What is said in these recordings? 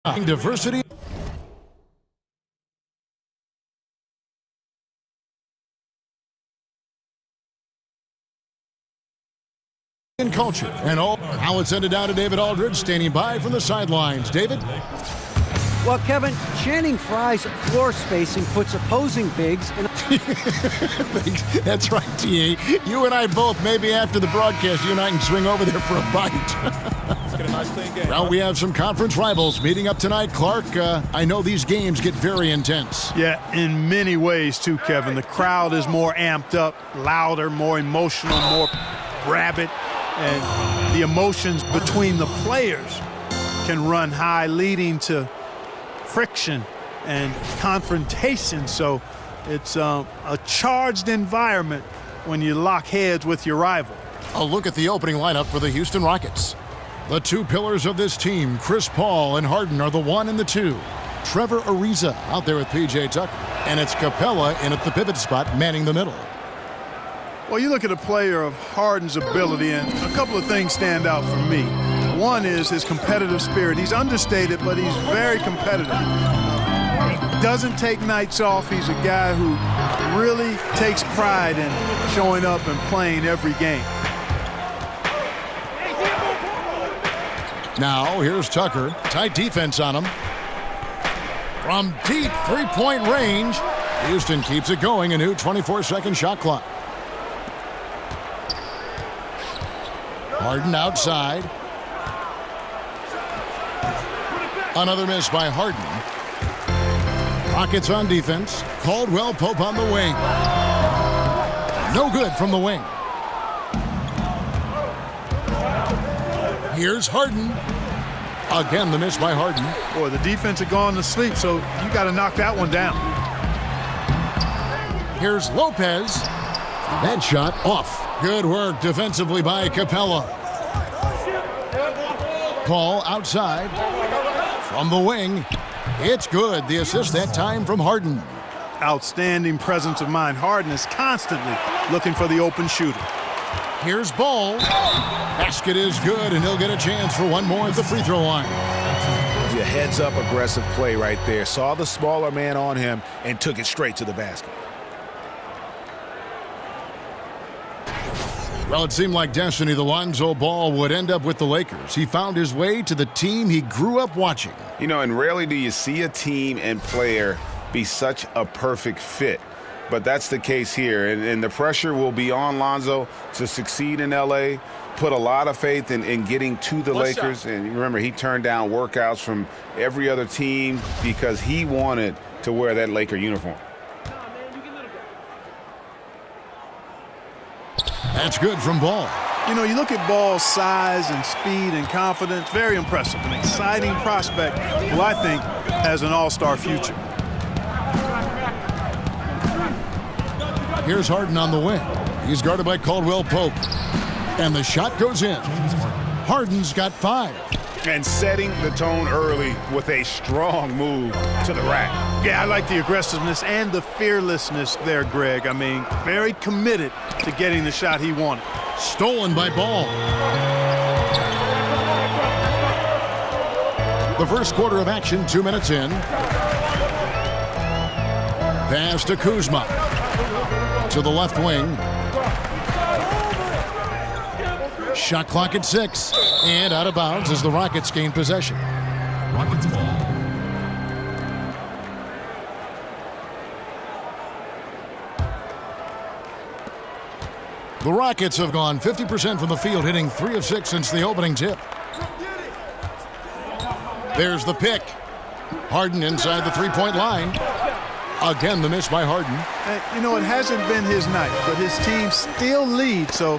Diversity and culture, and all. Now it's ended down to David Aldridge, standing by from the sidelines. David? Well, Kevin, Channing Frye's floor spacing puts opposing bigs in. That's right, T.A. You and I both, maybe after the broadcast, you and I can swing over there for a bite. Let's get a nice clean game. Well, we have some conference rivals meeting up tonight. Clark, I know these games get very intense. Yeah, in many ways, too, Kevin. The crowd is more amped up, louder, more emotional, more rabid. And the emotions between the players can run high, leading to friction and confrontation. So it's a charged environment when you lock heads with your rival. A look at the opening lineup for the Houston Rockets. The two pillars of this team, Chris Paul and Harden, are the 1 and the 2. Trevor Ariza out there with P.J. Tucker. And it's Capella in at the pivot spot, manning the middle. Well, you look at a player of Harden's ability, and a couple of things stand out for me. One is his competitive spirit. He's understated, but he's very competitive. He doesn't take nights off. He's a guy who really takes pride in showing up and playing every game. Now, here's Tucker. Tight defense on him. From deep three-point range, Houston keeps it going. A new 24-second shot clock. Harden outside. Another miss by Harden. Rockets on defense. Caldwell Pope on the wing. No good from the wing. Here's Harden. Again, the miss by Harden. Boy, the defense had gone to sleep, so you got to knock that one down. Here's Lopez. That shot off. Good work defensively by Capella. Paul outside. From the wing. It's good. The assist that time from Harden. Outstanding presence of mind. Harden is constantly looking for the open shooter. Here's Ball. Basket is good, and he'll get a chance for one more at the free throw line. A heads-up aggressive play right there. Saw the smaller man on him and took it straight to the basket. Well, it seemed like destiny. The Lonzo Ball would end up with the Lakers. He found his way to the team he grew up watching. You know, and rarely do you see a team and player be such a perfect fit. But that's the case here. And the pressure will be on Lonzo to succeed in L.A., put a lot of faith in getting to the Lakers. And remember, he turned down workouts from every other team because he wanted to wear that Laker uniform. That's good from Ball. You know, you look at Ball's size and speed and confidence, very impressive. An exciting prospect who I think has an all-star future. Here's Harden on the wing. He's guarded by Caldwell Pope. And the shot goes in. Harden's got 5. And setting the tone early with a strong move to the rack. Yeah, I like the aggressiveness and the fearlessness there, Greg. I mean, very committed to getting the shot he wanted. Stolen by Ball. The first quarter of action, 2 minutes in. Pass to Kuzma. To the left wing. Shot clock at 6. And out of bounds as the Rockets gain possession. Rockets ball. The Rockets have gone 50% from the field, hitting 3 of 6 since the opening tip. There's the pick. Harden inside the three-point line. Again, the miss by Harden. You know, it hasn't been his night, but his team still leads, so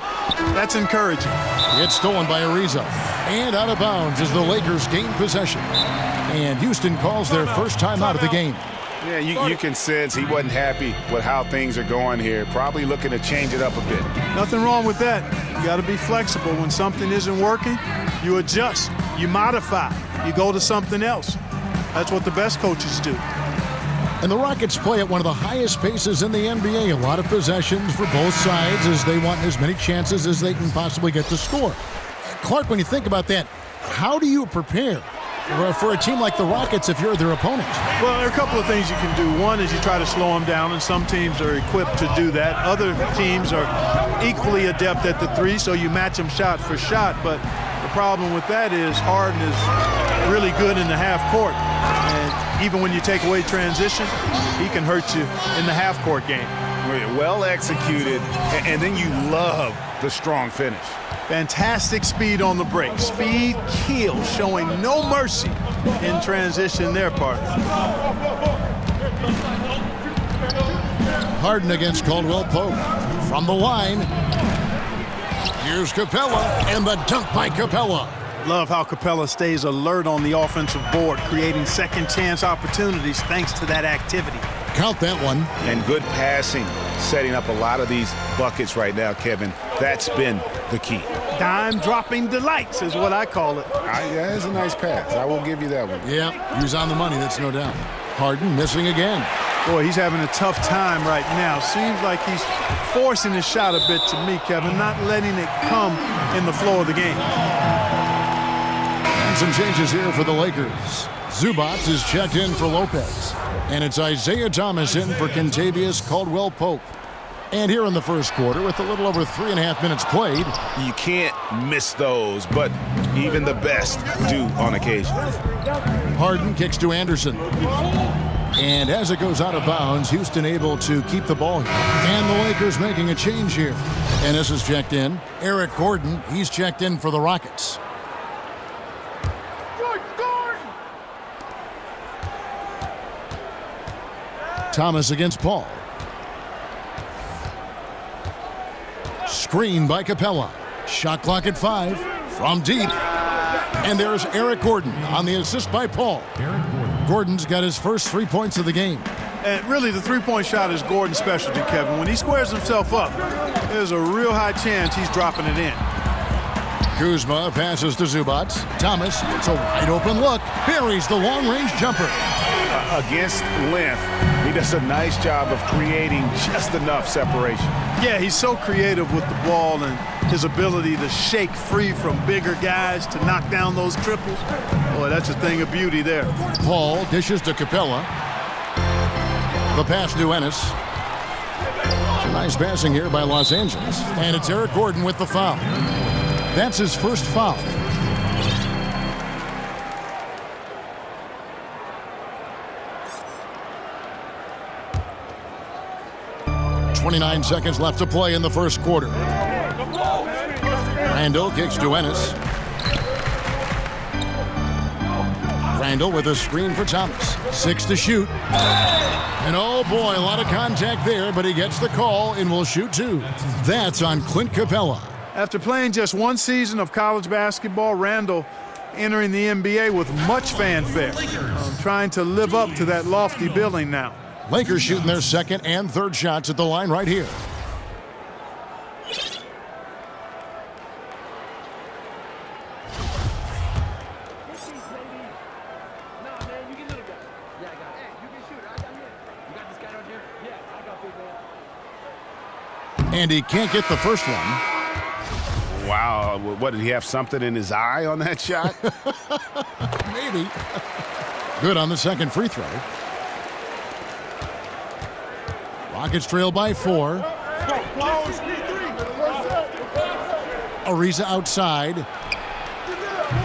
that's encouraging. It's stolen by Ariza. And out of bounds as the Lakers gain possession. And Houston calls their first timeout of the game. Yeah, you can sense he wasn't happy with how things are going here. Probably looking to change it up a bit. Nothing wrong with that. You got to be flexible. When something isn't working, you adjust, you modify, you go to something else. That's what the best coaches do. And the Rockets play at one of the highest paces in the NBA. A lot of possessions for both sides as they want as many chances as they can possibly get to score. Clark, when you think about that, how do you prepare for a team like the Rockets if you're their opponent? Well, there are a couple of things you can do. One is you try to slow them down, and some teams are equipped to do that. Other teams are equally adept at the three, so you match them shot for shot. But the problem with that is Harden is really good in the half court. And even when you take away transition, he can hurt you in the half court game. Well executed, and then you love the strong finish. Fantastic speed on the break. Speed kills, showing no mercy in transition their part. Harden against Caldwell Pope. From the line, here's Capella, and the dunk by Capella. Love how Capella stays alert on the offensive board, creating second chance opportunities thanks to that activity. Count that one. And good passing, setting up a lot of these buckets right now, Kevin. That's been the key. Dime-dropping delights is what I call it. Yeah, it's a nice pass. I will give you that one. Yeah, he was on the money, that's no doubt. Harden missing again. Boy, he's having a tough time right now. Seems like he's forcing his shot a bit to me, Kevin, not letting it come in the flow of the game. And some changes here for the Lakers. Zubac is checked in for Lopez. And it's Isaiah Thomas in for Kentavious Caldwell-Pope. And here in the first quarter, with a little over 3.5 minutes played. You can't miss those, but even the best do on occasion. Harden kicks to Anderson. And as it goes out of bounds, Houston able to keep the ball here. And the Lakers making a change here. And this is checked in. Eric Gordon, he's checked in for the Rockets. Thomas against Paul. Screen by Capella. Shot clock at 5 from deep. And there's Eric Gordon on the assist by Paul. Gordon's got his first 3 points of the game. And really, the three-point shot is Gordon's specialty, Kevin. When he squares himself up, there's a real high chance he's dropping it in. Kuzma passes to Zubac. Thomas gets a wide-open look. Buries the long-range jumper. Against length, he does a nice job of creating just enough separation. Yeah, he's so creative with the ball and his ability to shake free from bigger guys to knock down those triples. Boy, that's a thing of beauty there. Paul dishes to Capella. The pass to Ennis. Some nice passing here by Los Angeles. And it's Eric Gordon with the foul. That's his first foul. .29 seconds left to play in the first quarter. Randall kicks to Ennis. Randall with a screen for Thomas. 6 to shoot. And oh boy, a lot of contact there, but he gets the call and will shoot 2. That's on Clint Capella. After playing just one season of college basketball, Randall entering the NBA with much fanfare. Trying to live up to that lofty billing now. Lakers shooting their second and third shots at the line right here. And he can't get the first one. Wow, what, did he have something in his eye on that shot? Maybe. Good on the second free throw. Rockets trail by 4. Ariza outside.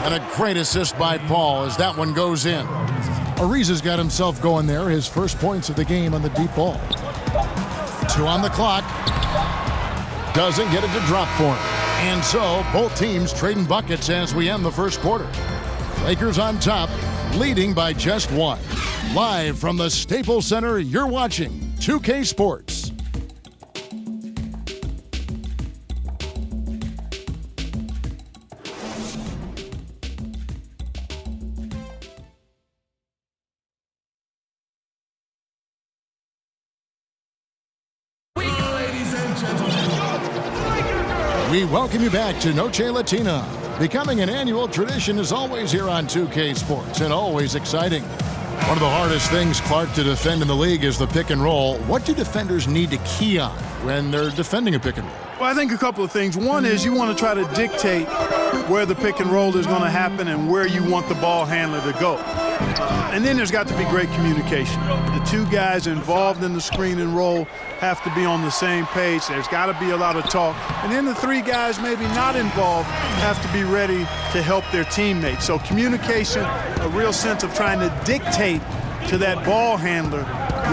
And a great assist by Paul as that one goes in. Ariza's got himself going there, his first points of the game on the deep ball. 2 on the clock. Doesn't get it to drop for him. And so, both teams trading buckets as we end the first quarter. Lakers on top, leading by just 1. Live from the Staples Center, you're watching 2K Sports. We welcome you back to Noche Latina. Becoming an annual tradition is always here on 2K Sports and always exciting. One of the hardest things, Clark, to defend in the league is the pick and roll. What do defenders need to key on? when they're defending a pick and roll? Well, I think a couple of things. One is you want to try to dictate where the pick and roll is going to happen and where you want the ball handler to go. And then there's got to be great communication. The two guys involved in the screen and roll have to be on the same page. There's got to be a lot of talk. And then the three guys maybe not involved have to be ready to help their teammates. So communication, a real sense of trying to dictate to that ball handler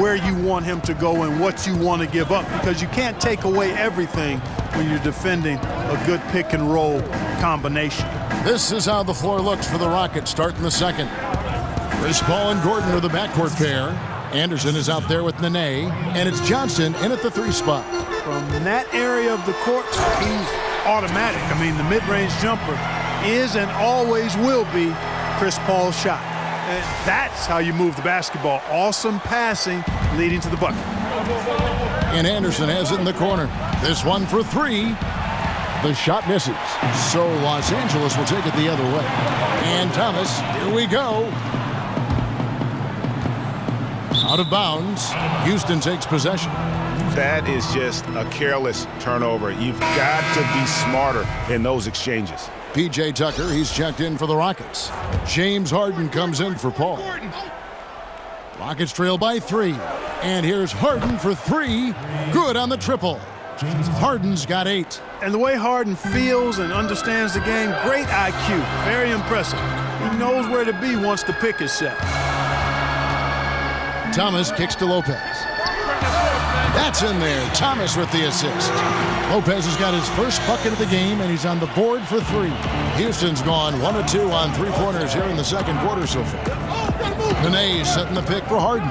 where you want him to go and what you want to give up, because you can't take away everything when you're defending a good pick and roll combination. This is how the floor looks for the Rockets starting the second. Chris Paul and Gordon are the backcourt pair. Anderson is out there with Nene, and it's Johnson in at the 3 spot. From that area of the court, he's automatic. I mean, the mid-range jumper is and always will be Chris Paul's shot. And that's how you move the basketball. Awesome passing leading to the bucket. And Anderson has it in the corner. This one for 3. The shot misses. So Los Angeles will take it the other way. And Thomas, here we go. Out of bounds. Houston takes possession. That is just a careless turnover. You've got to be smarter in those exchanges. P.J. Tucker, he's checked in for the Rockets. James Harden comes in for Paul. Rockets trail by 3. And here's Harden for 3. Good on the triple. Harden's got 8. And the way Harden feels and understands the game, great IQ. Very impressive. He knows where to be once the pick is set. Thomas kicks to Lopez. That's in there. Thomas with the assist. Lopez has got his first bucket of the game, and he's on the board for 3. Houston's gone 1 of 2 on 3-pointers here in the second quarter so far. Nene setting the pick for Harden.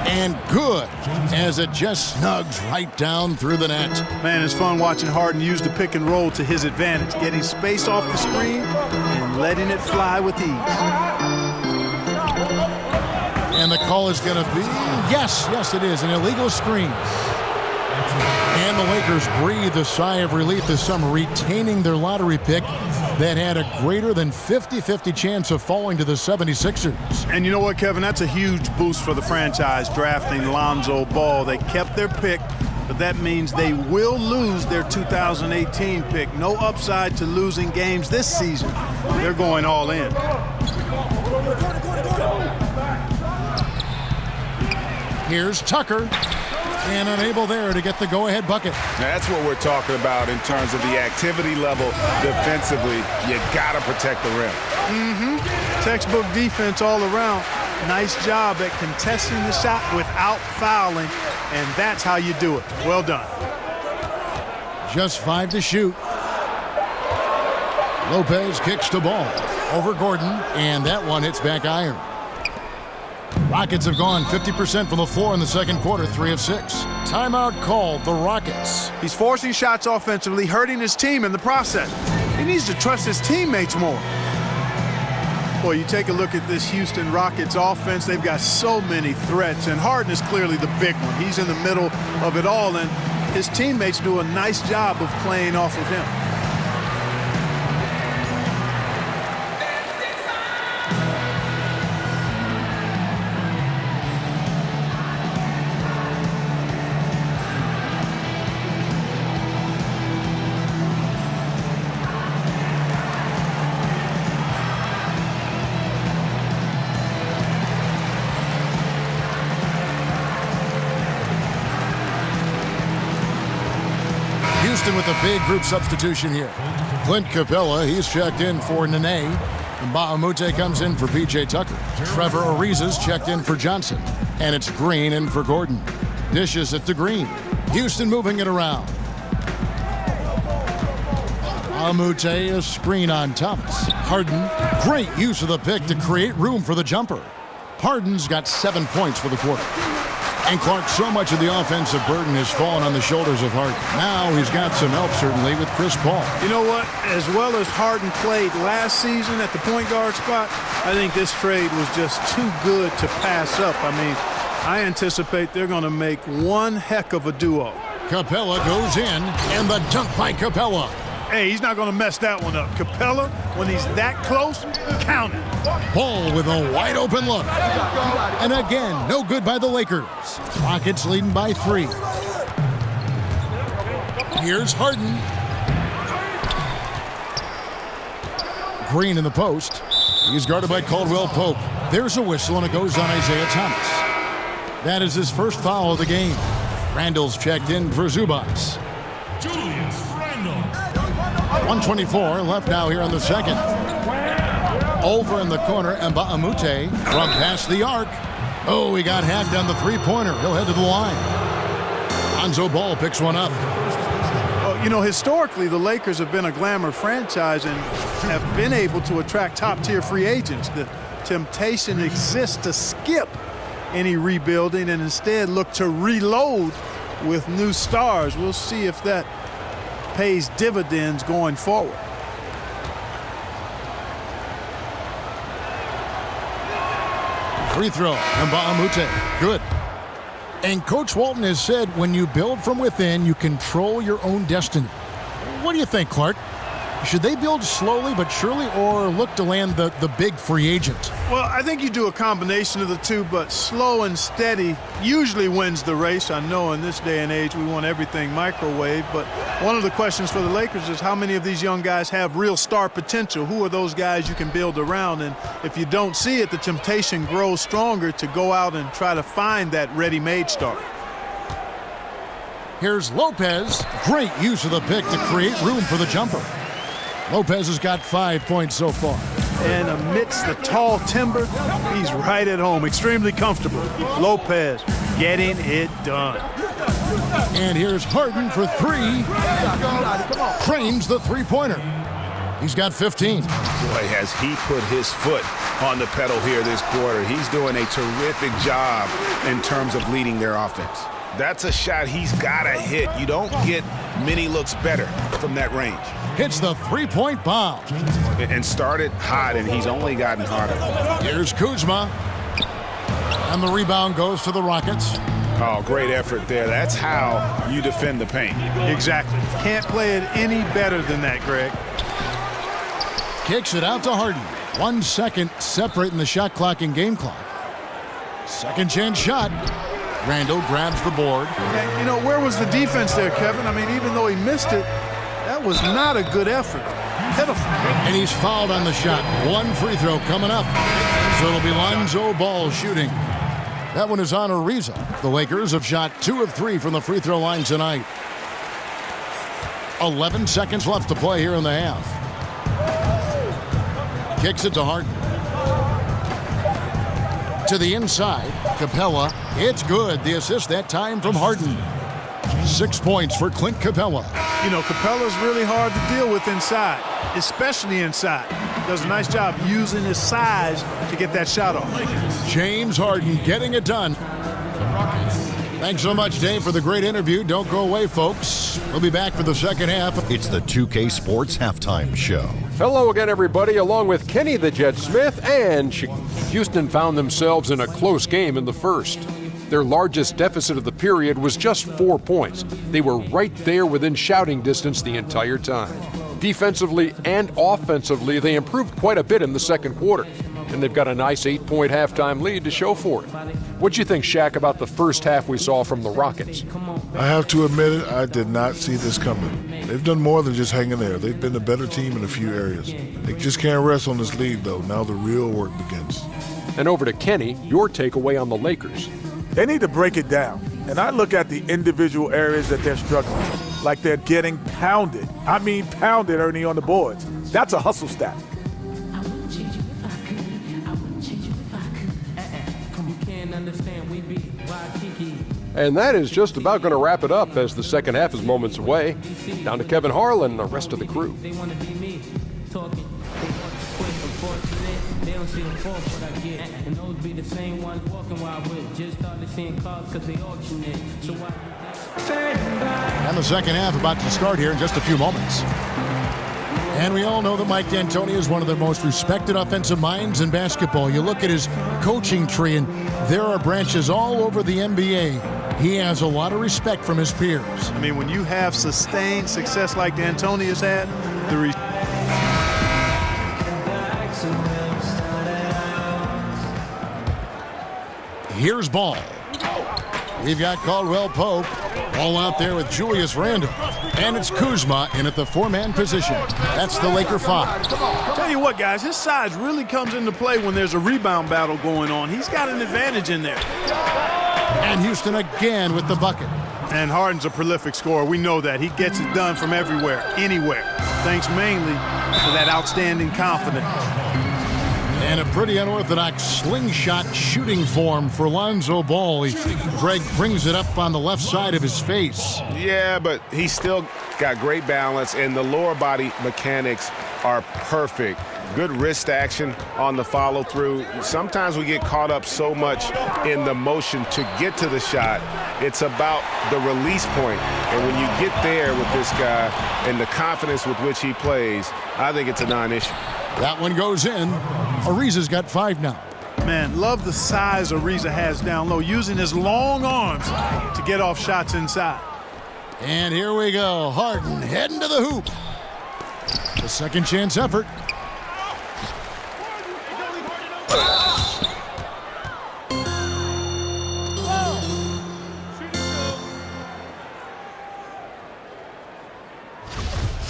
And good, as it just snugs right down through the net. Man, it's fun watching Harden use the pick and roll to his advantage, getting space off the screen and letting it fly with ease. And the call is going to be, yes, it is, an illegal screen. And the Lakers breathe a sigh of relief this summer, retaining their lottery pick that had a greater than 50-50 chance of falling to the 76ers. And you know what, Kevin? That's a huge boost for the franchise, drafting Lonzo Ball. They kept their pick, but that means they will lose their 2018 pick. No upside to losing games this season. They're going all in. Here's Tucker, and unable there to get the go-ahead bucket. That's what we're talking about in terms of the activity level defensively. You got to protect the rim. Textbook defense all around. Nice job at contesting the shot without fouling, and that's how you do it. Well done. Just 5 to shoot. Lopez kicks the ball over Gordon, and that one hits back iron. Rockets have gone 50% from the floor in the second quarter, 3 of 6. Timeout called the Rockets. He's forcing shots offensively, hurting his team in the process. He needs to trust his teammates more. Boy, you take a look at this Houston Rockets offense. They've got so many threats, and Harden is clearly the big one. He's in the middle of it all, and his teammates do a nice job of playing off of him. Houston with a big group substitution here. Clint Capella, he's checked in for Nene. And Bahamute comes in for P.J. Tucker. Trevor Ariza's checked in for Johnson. And it's Green in for Gordon. Dishes it to Green. Houston moving it around. Bahamute, a screen on Thomas. Harden, great use of the pick to create room for the jumper. Harden's got 7 points for the quarter. And Clark, so much of the offensive burden has fallen on the shoulders of Harden. Now he's got some help, certainly, with Chris Paul. You know what? As well as Harden played last season at the point guard spot, I think this trade was just too good to pass up. I mean, I anticipate they're going to make one heck of a duo. Capella goes in, and the dunk by Capella. Hey, he's not going to mess that one up. Capella, when he's that close, count it. Paul with a wide open look. And again, no good by the Lakers. Rockets leading by 3. Here's Harden. Green in the post. He's guarded by Caldwell Pope. There's a whistle, and it goes on Isaiah Thomas. That is his first foul of the game. Randall's checked in for Zubats. Julius Randle. 1:24 left now here in the second. Over in the corner, Mbamute from past the arc. Oh, he got hacked on the three-pointer. He'll head to the line. Lonzo Ball picks one up. Well, you know, historically, the Lakers have been a glamour franchise and have been able to attract top-tier free agents. The temptation exists to skip any rebuilding and instead look to reload with new stars. We'll see if that pays dividends going forward. Free throw, Mbamute, good. And Coach Walton has said when you build from within, you control your own destiny. What do you think, Clark? Should they build slowly but surely or look to land the big free agent? Well, I think you do a combination of the two, but slow and steady usually wins the race. I know in this day and age we want everything microwave, but one of the questions for the Lakers is how many of these young guys have real star potential? Who are those guys you can build around? And if you don't see it, the temptation grows stronger to go out and try to find that ready-made star. Here's Lopez. Great use of the pick to create room for the jumper. Lopez has got 5 points so far. And amidst the tall timber, he's right at home, extremely comfortable. Lopez getting it done. And here's Harden for three. Frames the three-pointer. He's got 15. Boy, has he put his foot on the pedal here this quarter. He's doing a terrific job in terms of leading their offense. That's a shot he's got to hit. You don't get many looks better from that range. Hits the three-point bomb. And started hot, and he's only gotten hotter. Here's Kuzma. And the rebound goes to the Rockets. Oh, great effort there. That's how you defend the paint. Exactly. Can't play it any better than that, Greg. Kicks it out to Harden. 1 second separating the shot clock and game clock. Second chance shot. Randall grabs the board. And, you know, where was the defense there, Kevin? I mean, even though he missed it, that was not a good effort. Pitiful. And he's fouled on the shot. One free throw coming up. So it'll be Lonzo Ball shooting. That one is on Ariza. The Lakers have shot 2 of 3 from the free throw line tonight. 11 seconds left to play here in the half. Kicks it to Harden. To the inside, Capella. It's good. The assist that time from Harden. 6 points for Clint Capella. You know, Capella's really hard to deal with inside, especially inside. Does a nice job using his size to get that shot off. James Harden getting it done. Thanks so much, Dave, for the great interview. Don't go away, folks. We'll be back for the second half. It's the 2K Sports Halftime Show. Hello again, everybody, along with Kenny the Jet Smith, and Houston found themselves in a close game in the first. Their largest deficit of the period was just 4 points. They were right there within shouting distance the entire time. Defensively and offensively, they improved quite a bit in the second quarter, and they've got a nice 8-point halftime lead to show for it. What'd you think, Shaq, about the first half we saw from the Rockets? I have to admit it, I did not see this coming. They've done more than just hang in there. They've been the better team in a few areas. They just can't rest on this lead, though. Now the real work begins. And over to Kenny, your takeaway on the Lakers. They need to break it down. And I look at the individual areas that they're struggling with, like they're getting pounded. I mean pounded, Ernie, on the boards. That's a hustle stat. And that is just about going to wrap it up as the second half is moments away. Down to Kevin Harlan and the rest of the crew. And the second half about to start here in just a few moments. And we all know that Mike D'Antoni is one of the most respected offensive minds in basketball. You look at his coaching tree, and there are branches all over the NBA. He has a lot of respect from his peers. I mean, when you have sustained success like D'Antoni has had, Here's Ball. We've got Caldwell Pope all out there with Julius Randle. And it's Kuzma in at the 4-man position. That's the Laker 5. Tell you what, guys, his size really comes into play when there's a rebound battle going on. He's got an advantage in there. And Houston again with the bucket. And Harden's a prolific scorer. We know that. He gets it done from everywhere, anywhere, thanks mainly to that outstanding confidence. And a pretty unorthodox slingshot shooting form for Lonzo Ball. Greg brings it up on the left side of his face. Yeah, but he's still got great balance, and the lower body mechanics are perfect. Good wrist action on the follow-through. Sometimes we get caught up so much in the motion to get to the shot. It's about the release point. And when you get there with this guy and the confidence with which he plays, I think it's a non-issue. That one goes in. Ariza's got 5 now. Man, love the size Ariza has down low, using his long arms to get off shots inside. And here we go. Harden heading to the hoop. The second chance effort.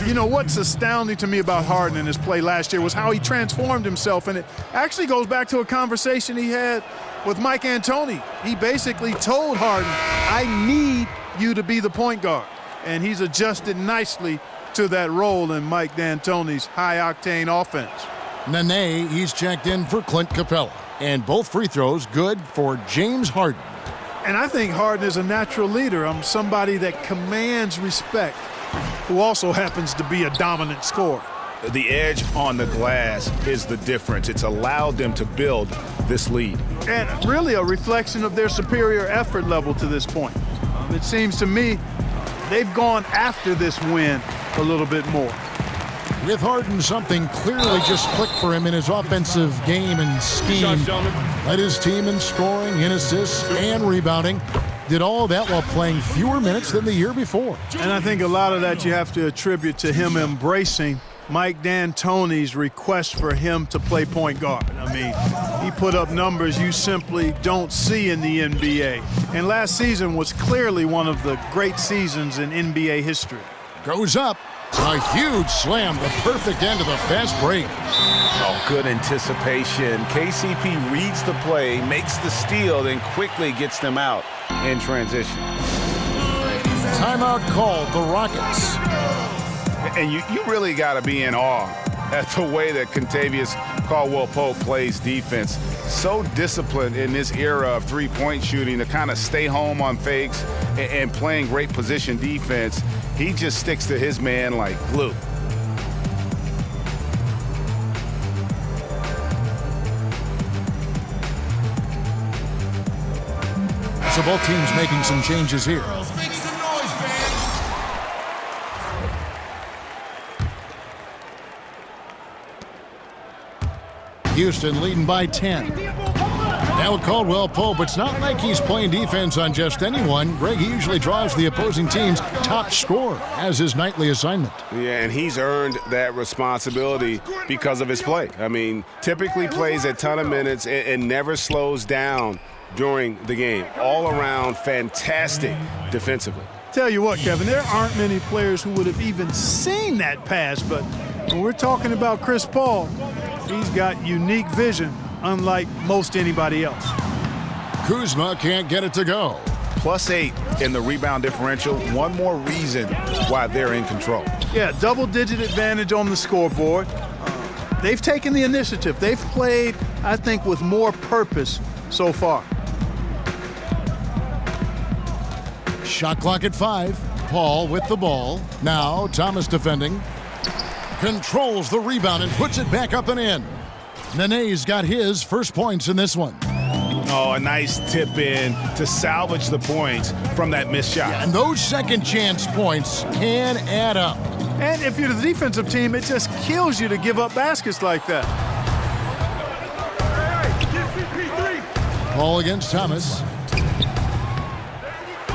You know, what's astounding to me about Harden in his play last year was how he transformed himself, and it actually goes back to a conversation he had with Mike D'Antoni. He basically told Harden, I need you to be the point guard, and he's adjusted nicely to that role in Mike D'Antoni's high-octane offense. Nene, he's checked in for Clint Capella, and both free throws good for James Harden. And I think Harden is a natural leader. Somebody that commands respect, who also happens to be a dominant scorer. The edge on the glass is the difference. It's allowed them to build this lead. And really a reflection of their superior effort level to this point. It seems to me they've gone after this win a little bit more. With Harden, something clearly just clicked for him in his offensive game and scheme. Led his team in scoring, in assists, and rebounding. Did all that while playing fewer minutes than the year before. And I think a lot of that you have to attribute to him embracing Mike D'Antoni's request for him to play point guard. I mean, he put up numbers you simply don't see in the NBA. And last season was clearly one of the great seasons in NBA history. Goes up. A huge slam, the perfect end of the fast break. Oh, good anticipation. KCP reads the play, makes the steal, then quickly gets them out in transition. Timeout called, the Rockets. And you really got to be in awe at the way that Kentavious Caldwell-Pope plays defense. So disciplined in this era of three-point shooting to kind of stay home on fakes and playing great position defense. He just sticks to his man like glue. So both teams making some changes here. Houston leading by 10. Now with Caldwell Pope, it's not like he's playing defense on just anyone. Greg, he usually draws the opposing team's top scorer as his nightly assignment. Yeah, and he's earned that responsibility because of his play. I mean, typically plays a ton of minutes and never slows down during the game. All around fantastic defensively. Tell you what, Kevin, there aren't many players who would have even seen that pass, but when we're talking about Chris Paul, he's got unique vision, unlike most anybody else. Kuzma can't get it to go. +8 in the rebound differential. One more reason why they're in control. Yeah, double-digit advantage on the scoreboard. They've taken the initiative. They've played, I think, with more purpose so far. Shot clock at 5. Paul with the ball. Now Thomas defending. Controls the rebound and puts it back up and in. Nene's got his first points in this one. Oh, a nice tip in to salvage the points from that missed shot. Yeah, and those second chance points can add up. And if you're the defensive team, it just kills you to give up baskets like that. Ball against Thomas.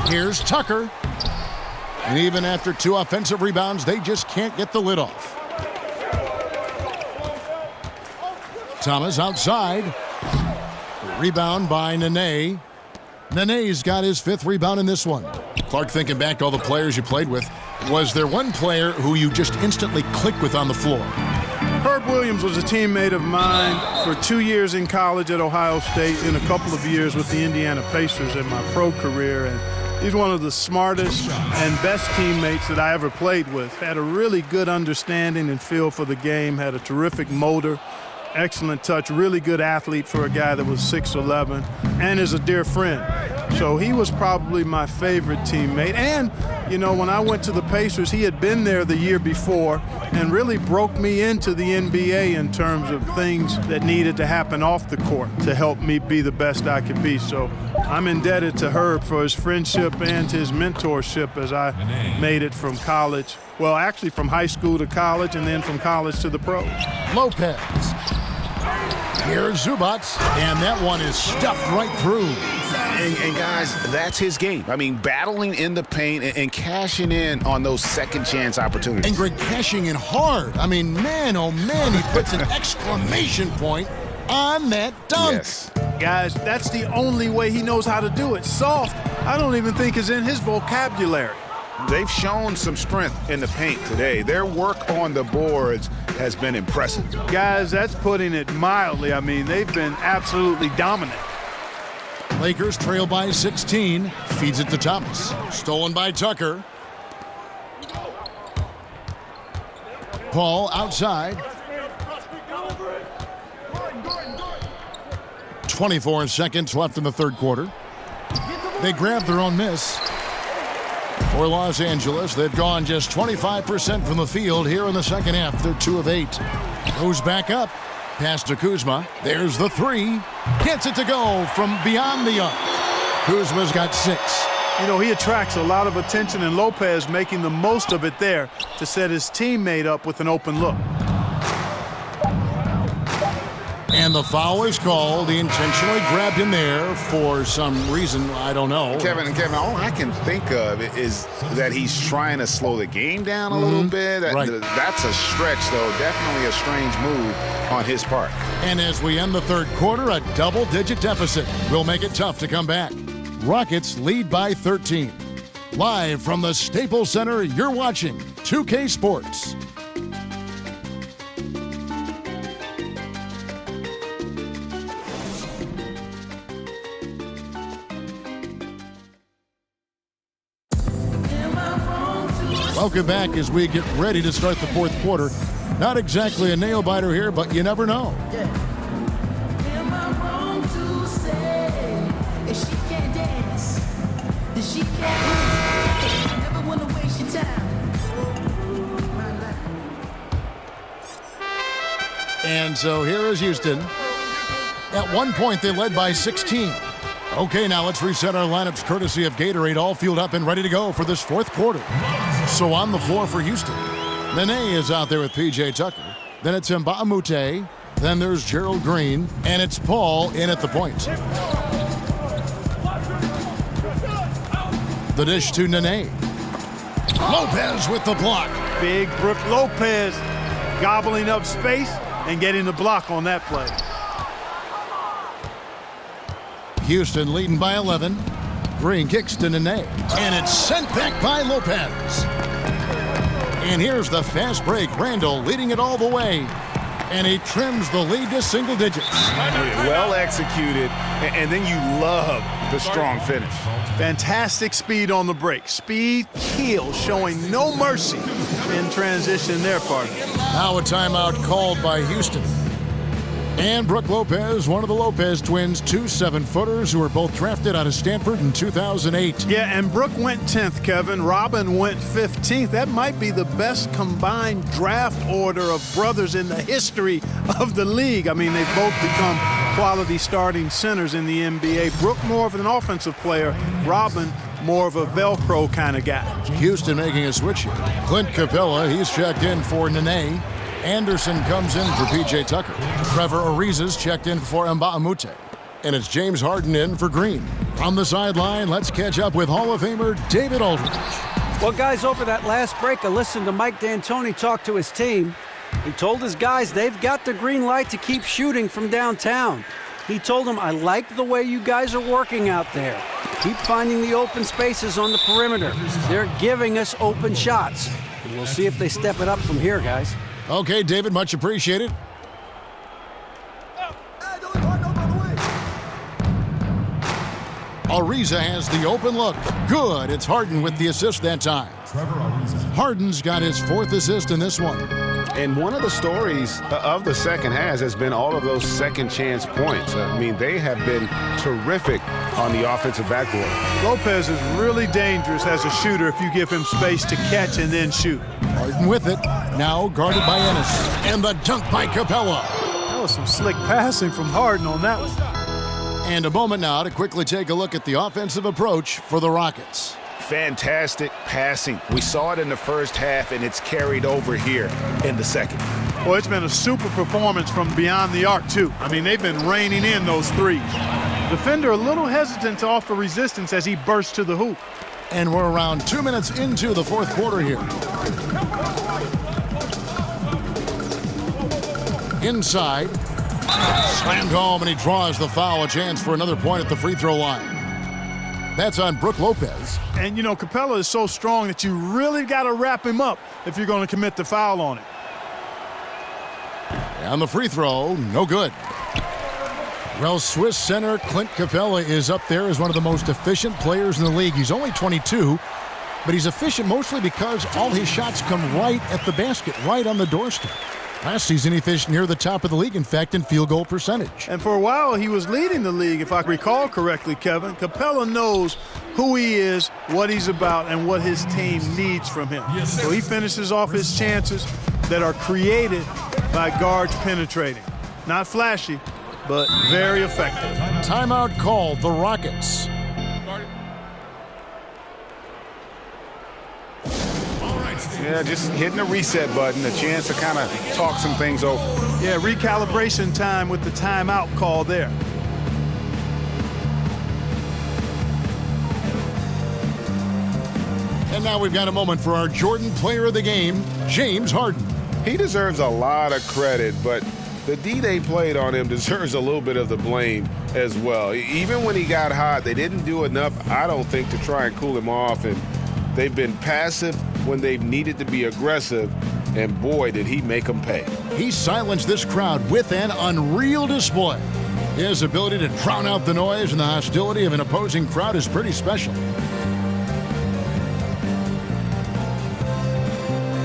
Here's Tucker. And even after 2 offensive rebounds, they just can't get the lid off. Thomas outside. Rebound by Nene. Nene's got his 5th rebound in this one. Clark, thinking back to all the players you played with, was there one player who you just instantly clicked with on the floor? Herb Williams was a teammate of mine for 2 years in college at Ohio State and a couple of years with the Indiana Pacers in my pro career. And he's one of the smartest and best teammates that I ever played with. Had a really good understanding and feel for the game, had a terrific motor, excellent touch, really good athlete for a guy that was 6'11", and is a dear friend. So he was probably my favorite teammate. And, you know, when I went to the Pacers, he had been there the year before and really broke me into the NBA in terms of things that needed to happen off the court to help me be the best I could be. So I'm indebted to Herb for his friendship and his mentorship as I made it from college. Well, actually from high school to college and then from college to the pros. Lopez. Here's Zubac, and that one is stuffed right through. And guys, that's his game. I mean, battling in the paint and cashing in on those second chance opportunities. And Greg cashing in hard. I mean, man, oh man, he puts an exclamation point on that dunk. Yes. Guys, that's the only way he knows how to do it. Soft, I don't even think is in his vocabulary. They've shown some strength in the paint today. Their work on the boards has been impressive. Guys, that's putting it mildly. I mean, they've been absolutely dominant. Lakers trail by 16. Feeds it to Thomas. Stolen by Tucker. Paul outside. 24 seconds left in the third quarter. They grab their own miss. For Los Angeles, they've gone just 25% from the field here in the second half. They're 2 of 8. Goes back up. Pass to Kuzma. There's the 3. Gets it to go from beyond the arc. Kuzma's got 6. You know, he attracts a lot of attention, and Lopez making the most of it there to set his teammate up with an open look. And the foul is called. He intentionally grabbed him there for some reason. I don't know. Kevin, all I can think of is that he's trying to slow the game down a little bit. That's a stretch, though. Definitely a strange move on his part. And as we end the third quarter, a double-digit deficit will make it tough to come back. Rockets lead by 13. Live from the Staples Center, you're watching 2K Sports. Welcome back as we get ready to start the fourth quarter. Not exactly a nail-biter here, but you never know. And so here is Houston. At one point, they led by 16. Okay, now let's reset our lineups courtesy of Gatorade, all fueled up and ready to go for this fourth quarter. So on the floor for Houston, Nene is out there with P.J. Tucker. Then it's Mbamute. Then there's Gerald Green. And it's Paul in at the point. The dish to Nene. Lopez with the block. Big Brook Lopez gobbling up space and getting the block on that play. Houston leading by 11. Green kicks to Nene. And it's sent back by Lopez. And here's the fast break. Randall leading it all the way. And he trims the lead to single digits. Well executed, and then you love the strong finish. Fantastic speed on the break. Speed kills, showing no mercy in transition there, partner. Now a timeout called by Houston. And Brook Lopez, one of the Lopez twins, 2 7-footers who were both drafted out of Stanford in 2008. Yeah, and Brook went 10th, Kevin. Robin went 15th. That might be the best combined draft order of brothers in the history of the league. I mean, they've both become quality starting centers in the NBA. Brook more of an offensive player. Robin more of a Velcro kind of guy. Houston making a switch here. Clint Capella, he's checked in for Nene. Anderson comes in for P.J. Tucker. Trevor Ariza's checked in for Mbamute. And it's James Harden in for Green. On the sideline, let's catch up with Hall of Famer David Aldridge. Well, guys, over that last break, I listened to Mike D'Antoni talk to his team. He told his guys they've got the green light to keep shooting from downtown. He told them, I like the way you guys are working out there. Keep finding the open spaces on the perimeter. They're giving us open shots. And we'll see if they step it up from here, guys. Okay, David, much appreciated. Ariza has the open look. Good. It's Harden with the assist that time. Harden's got his 4th assist in this one. And one of the stories of the second half has been all of those second chance points. I mean, they have been terrific on the offensive backboard. Lopez is really dangerous as a shooter if you give him space to catch and then shoot. Harden with it. Now guarded by Ennis. And the dunk by Capella. That was some slick passing from Harden on that one. And a moment now to quickly take a look at the offensive approach for the Rockets. Fantastic passing. We saw it in the first half, and it's carried over here in the second. Well, it's been a super performance from beyond the arc, too. I mean, they've been raining in those threes. Defender a little hesitant to offer resistance as he bursts to the hoop. And we're around 2 minutes into the 4th quarter here. Inside. Slammed home, and he draws the foul. A chance for another point at the free throw line. That's on Brook Lopez. And, you know, Capella is so strong that you really got to wrap him up if you're going to commit the foul on it. And the free throw, no good. Well, Swiss center Clint Capella is up there as one of the most efficient players in the league. He's only 22, but he's efficient mostly because all his shots come right at the basket, right on the doorstep. Last season, he finished near the top of the league, in fact, in field goal percentage. And for a while, he was leading the league, if I recall correctly, Kevin. Capella knows who he is, what he's about, and what his team needs from him. So he finishes off his chances that are created by guards penetrating. Not flashy, but very effective. Timeout called, the Rockets. Yeah, just hitting the reset button, a chance to kind of talk some things over. Yeah, recalibration time with the timeout call there. And now we've got a moment for our Jordan player of the game, James Harden. He deserves a lot of credit, but the D they played on him deserves a little bit of the blame as well. Even when he got hot, they didn't do enough, I don't think, to try and cool him off. And they've been passive when they've needed to be aggressive, and boy, did he make them pay. He silenced this crowd with an unreal display. His ability to drown out the noise and the hostility of an opposing crowd is pretty special.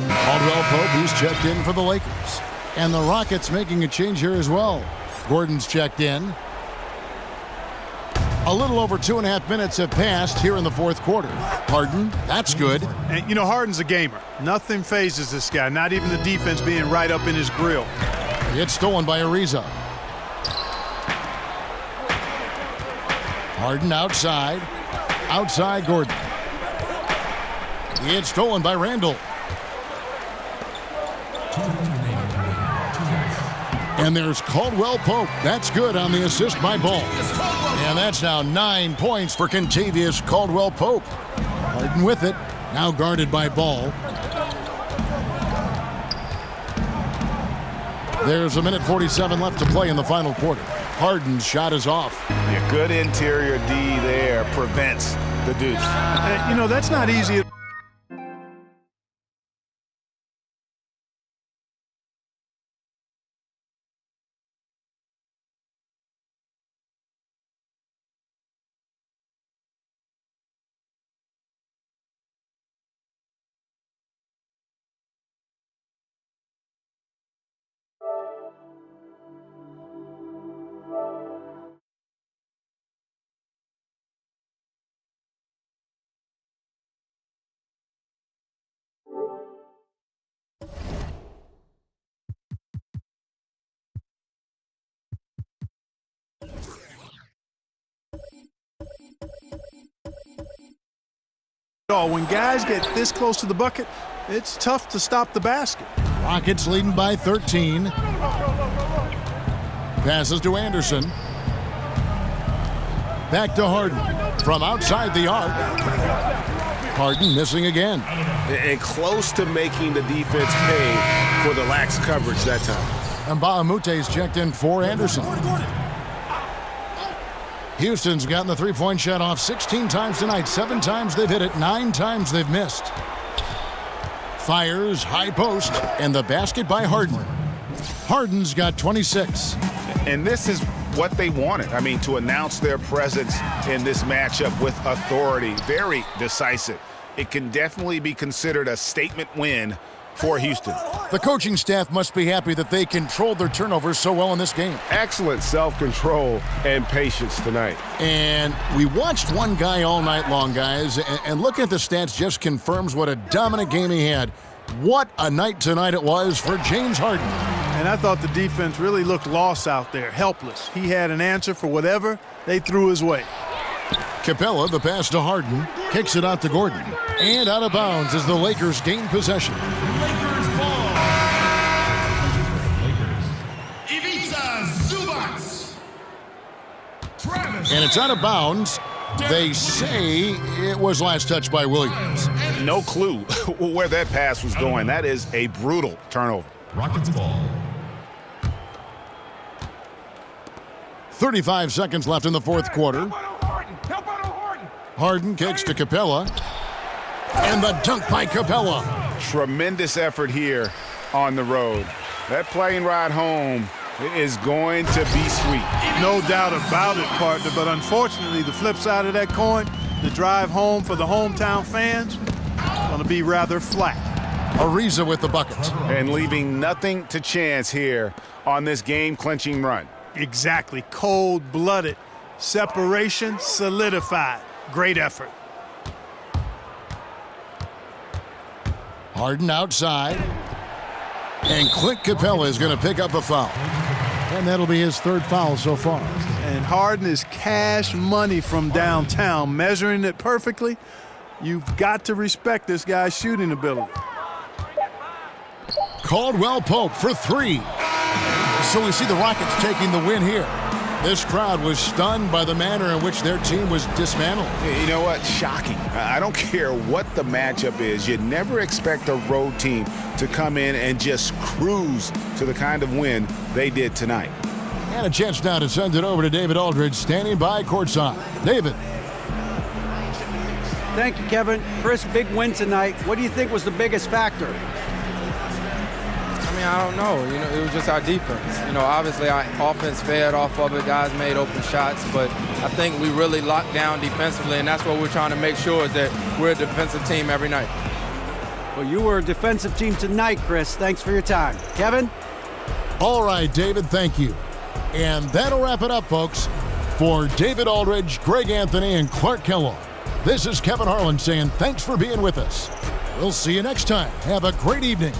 Caldwell Pope, who's checked in for the Lakers. And the Rockets making a change here as well. Gordon's checked in. A little over 2.5 minutes have passed here in the 4th quarter. Harden, that's good. And, you know, Harden's a gamer. Nothing phases this guy, not even the defense being right up in his grill. It's stolen by Ariza. Harden outside. Outside Gordon. It's stolen by Randall. And there's Caldwell Pope. That's good on the assist by Ball. And that's now 9 points for Kentavious Caldwell Pope. Harden with it. Now guarded by Ball. There's 1:47 left to play in the final quarter. Harden's shot is off. Yeah, good interior D there prevents the deuce. You know, that's not easy. When guys get this close to the bucket, it's tough to stop the basket. Rockets leading by 13. Passes to Anderson. Back to Harden. From outside the arc. Harden missing again. And close to making the defense pay for the lax coverage that time. And Bahamute's checked in for Anderson. Houston's gotten the three-point shot off 16 times tonight. 7 times they've hit it, 9 times they've missed. Fires, high post, and the basket by Harden. Harden's got 26. And this is what they wanted. I mean, to announce their presence in this matchup with authority. Very decisive. It can definitely be considered a statement win for Houston. The coaching staff must be happy that they controlled their turnovers so well in this game. Excellent self-control and patience tonight. And we watched one guy all night long, guys, and looking at the stats just confirms what a dominant game he had. What a night tonight it was for James Harden. And I thought the defense really looked lost out there, helpless. He had an answer for whatever they threw his way. Capella, the pass to Harden, kicks it out to Gordon. And out of bounds as the Lakers gain possession. Lakers ball. Lakers. Ivica Zubac. Travis. And it's out of bounds. They say it was last touched by Williams. No clue where that pass was going. That is a brutal turnover. Rockets ball. 35 seconds left in the fourth quarter. Harden kicks to Capella. And the dunk by Capella. Tremendous effort here on the road. That plane ride home is going to be sweet. No doubt about it, partner, but unfortunately the flip side of that coin, the drive home for the hometown fans, going to be rather flat. Ariza with the bucket. And leaving nothing to chance here on this game-clinching run. Exactly. Cold-blooded. Separation solidified. Great effort. Harden outside. And Clint Capella is going to pick up a foul. And that'll be his third foul so far. And Harden is cash money from downtown, measuring it perfectly. You've got to respect this guy's shooting ability. Caldwell Pope for 3. So we see the Rockets taking the win here. This crowd was stunned by the manner in which their team was dismantled. You know what? Shocking. I don't care what the matchup is. You never expect a road team to come in and just cruise to the kind of win they did tonight. And a chance now to send it over to David Aldridge, standing by courtside. David. Thank you, Kevin. Chris, big win tonight. What do you think was the biggest factor? I don't know. It was just our defense. Obviously our offense fed off of it. Guys made open shots, but I think we really locked down defensively, and that's what we're trying to make sure is that we're a defensive team every night. Well, you were a defensive team tonight, Chris. Thanks for your time. Kevin? All right, David, thank you. And that'll wrap it up, folks. For David Aldridge, Greg Anthony, and Clark Kellogg, this is Kevin Harlan saying thanks for being with us. We'll see you next time. Have a great evening.